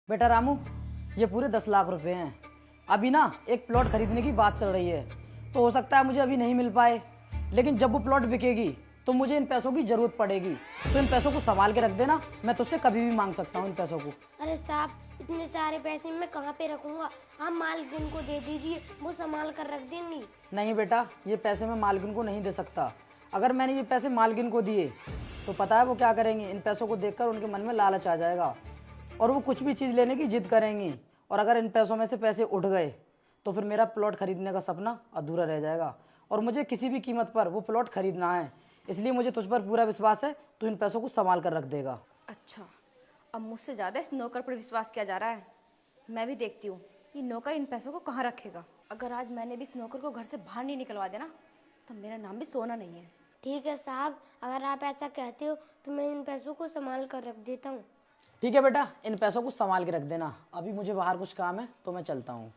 बेटा रामू, ये पूरे 10 लाख रुपए हैं। अभी ना एक प्लॉट खरीदने की बात चल रही है, तो हो सकता है मुझे अभी नहीं मिल पाए, लेकिन जब वो प्लॉट बिकेगी तो मुझे इन पैसों की जरूरत पड़ेगी। तो इन पैसों को संभाल के रख देना, मैं तुझसे कभी भी मांग सकता हूँ इन पैसों को। अरे साहब, इतने सारे पैसे मैं कहाँ पे रखूंगा? आप मालकिन को दे दीजिए, वो संभाल कर रख देंगी। नहीं बेटा, ये पैसे मैं मालकिन को नहीं दे सकता। अगर मैंने ये पैसे मालकिन को दिए तो पता है वो क्या करेंगी? इन पैसों को देखकर उनके मन में लालच आ जाएगा और वो कुछ भी चीज़ लेने की जिद करेंगी। और अगर इन पैसों में से पैसे उठ गए तो फिर मेरा प्लॉट खरीदने का सपना अधूरा रह जाएगा और मुझे किसी भी कीमत पर वो प्लॉट खरीदना है। इसलिए मुझे तुझ पर पूरा विश्वास है, तू इन पैसों को संभाल कर रख देगा। अच्छा, अब मुझसे ज़्यादा इस नौकर पर विश्वास किया जा रहा है। मैं भी देखती हूँ ये नौकर इन पैसों को कहाँ रखेगा। अगर आज मैंने भी इस नौकर को घर से बाहर नहीं निकलवा देना तो मेरा नाम भी सोना नहीं है। ठीक है साहब, अगर आप ऐसा कहते हो तो मैं इन पैसों को संभाल कर रख देता हूँ। ठीक है बेटा, इन पैसों को संभाल के रख देना। अभी मुझे बाहर कुछ काम है तो मैं चलता हूँ।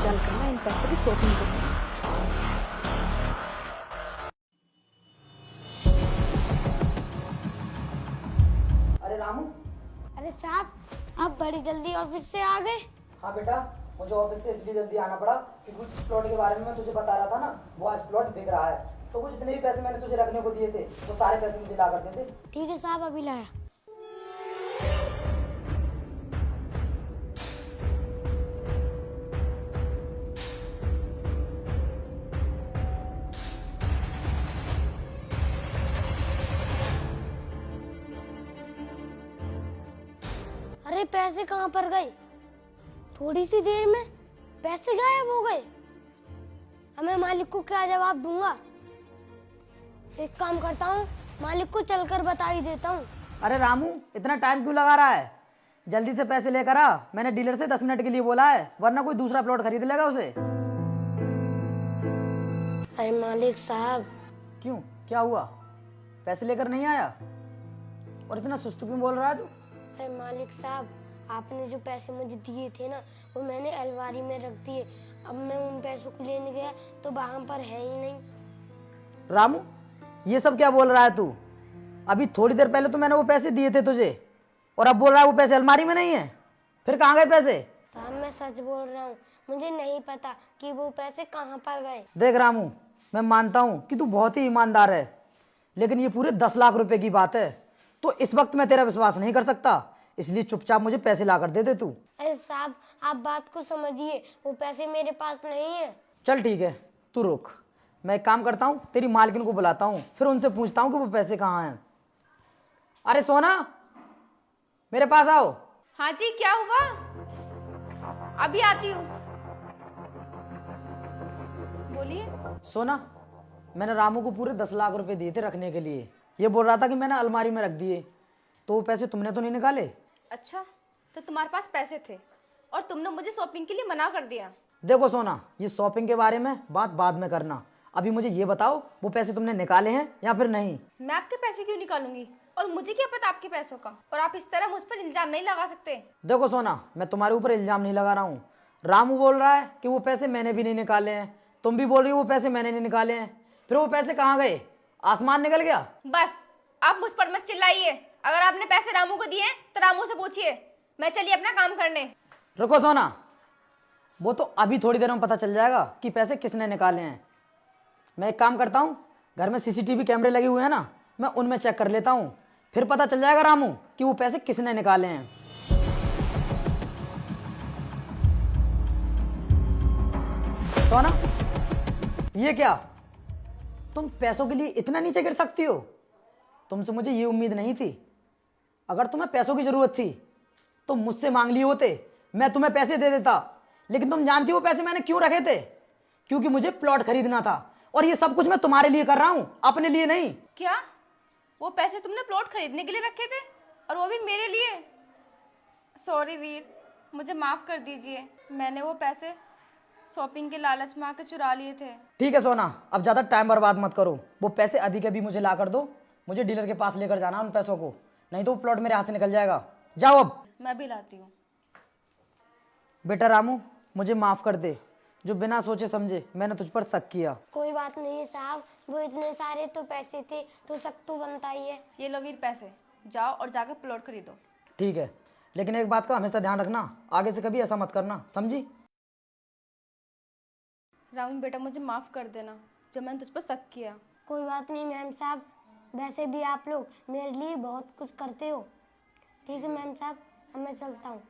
चल कर मैं इन पैसों की शॉपिंग करूँ। अरे रामू। अरे साहब, आप बड़ी जल्दी ऑफिस से आ गए। हाँ बेटा, मुझे ऑफिस से इसलिए जल्दी आना पड़ा कि कुछ प्लॉट के बारे में मैं तुझे बता रहा था ना, वो आज प्लॉट बिक रहा है। तो कुछ जितने भी पैसे मैंने तुझे रखने को दिए थे वो सारे पैसे मुझे ला कर दे दे। ठीक है साहब, अभी लाया। अरे पैसे कहाँ पर गए? थोड़ी सी देर में पैसे गायब हो गए। अब मैं मालिक को क्या जवाब दूंगा? एक काम करता हूँ, मालिक को चलकर बता ही देता हूँ। अरे रामू, इतना टाइम क्यों लगा रहा है? जल्दी से पैसे लेकर आ। मैंने डीलर से 10 मिनट के लिए बोला है, वरना कोई दूसरा प्लॉट खरीद लेगा उसे। अरे मालिक साहब। क्यों, क्या हुआ? पैसे लेकर नहीं आया? और इतना सुस्त क्यों बोल रहा है तू? अरे मालिक साहब, आपने जो पैसे मुझे दिए थे ना, वो मैंने अलमारी में रख दिए। अब मैं उन पैसों को लेने गया तो वहां पर है ही नहीं। रामू, ये सब क्या बोल रहा है तू? अभी थोड़ी देर पहले तो मैंने वो पैसे दिए थे तुझे और अब बोल रहा है वो पैसे अलमारी में नहीं है। फिर कहाँ गए पैसे? साहब मैं सच बोल रहा हूँ, मुझे नहीं पता कि वो पैसे कहाँ पर गए। देख रामू, मैं मानता हूँ कि तू बहुत ही ईमानदार है, लेकिन ये पूरे 10 लाख रुपए की बात है, तो इस वक्त मैं तेरा विश्वास नहीं कर सकता। इसलिए चुपचाप मुझे पैसे ला कर दे दे तू। अरे साहब, आप बात को समझिए, वो पैसे मेरे पास नहीं है। चल ठीक है, तू रुक। मैं एक काम करता हूँ, तेरी मालकिन को बुलाता हूँ, फिर उनसे पूछता हूँ कि वो पैसे कहाँ हैं। अरे सोना, मेरे पास आओ। हाँ जी, क्या हुआ? अभी आती हूँ। बोलिए। सोना, मैंने रामू को पूरे 10 लाख रुपए दिए थे रखने के लिए। ये बोल रहा था कि मैंने अलमारी में रख दिए, तो वो पैसे तुमने तो नहीं निकाले? अच्छा, तो तुम्हारे पास पैसे थे और तुमने मुझे शॉपिंग के लिए मना कर दिया। देखो सोना, ये शॉपिंग के बारे में बात बाद में करना। अभी मुझे ये बताओ, वो पैसे तुमने निकाले हैं या फिर नहीं? मैं आपके पैसे क्यों निकालूंगी? और मुझे क्या पता आपके पैसों का? और आप इस तरह मुझ पर इल्जाम नहीं लगा सकते। देखो सोना, मैं तुम्हारे ऊपर इल्जाम नहीं लगा रहा हूँ। रामू बोल रहा है कि वो पैसे मैंने भी नहीं निकाले हैं, तुम भी बोल रही हो वो पैसे मैंने नहीं निकाले हैं। फिर वो पैसे कहाँ गए? आसमान निकल गया? बस, आप मुझ पर मत चिल्लाइए। अगर आपने पैसे रामू को दिए तो रामू से पूछिए। मैं चलिए अपना काम करने। रुको सोना, वो तो अभी थोड़ी देर में पता चल जाएगा कि पैसे किसने निकाले हैं। मैं एक काम करता हूँ, घर में सीसीटीवी कैमरे लगे हुए हैं ना, मैं उनमें चेक कर लेता हूँ, फिर पता चल जाएगा रामू कि वो पैसे किसने निकाले हैं। सोना, ये क्या? तुम पैसों के लिए इतना नीचे गिर सकती हो? तुमसे मुझे ये उम्मीद नहीं थी। अगर तुम्हें पैसों की ज़रूरत थी तो मुझसे मांग लिए होते, मैं तुम्हें पैसे दे देता। लेकिन तुम जानती हो पैसे मैंने क्यों रखे थे? क्योंकि मुझे प्लॉट खरीदना था, और ये सब कुछ मैं तुम्हारे लिए कर रहा हूँ, अपने लिए नहीं। क्या वो पैसे तुमने प्लॉट खरीदने के लिए रखे थे, और वो भी मेरे लिए? सॉरी वीर, मुझे माफ़ कर दीजिए। मैंने वो पैसे शॉपिंग के लालच में आके चुरा लिए थे। ठीक है सोना, अब ज़्यादा टाइम बर्बाद मत करो। वो पैसे अभी के अभी मुझे ला कर दो। मुझे डीलर के पास लेकर जाना उन पैसों को, नहीं तो वो प्लॉट मेरे हाथ से निकल जाएगा। जाओ अब। मैं भी लाती हूँ। बेटा रामू, मुझे माफ़ कर दे, जो बिना सोचे समझे मैंने तुझ पर शक किया। कोई बात नहीं साहब, वो इतने सारे तो पैसे थे तो शक तो बनता ही है। ये लो वीर पैसे, जाओ और जाकर प्लॉट खरीदो। ठीक है, लेकिन एक बात का हमेशा ध्यान रखना, आगे से कभी ऐसा मत करना, समझी? रामू बेटा, मुझे माफ़ कर देना जब मैंने तुझ पर शक किया। कोई बात नहीं मैम साहब, वैसे भी आप लोग मेरे लिए बहुत कुछ करते हो। ठीक है मैम साहब, अब मैं चलता हूँ।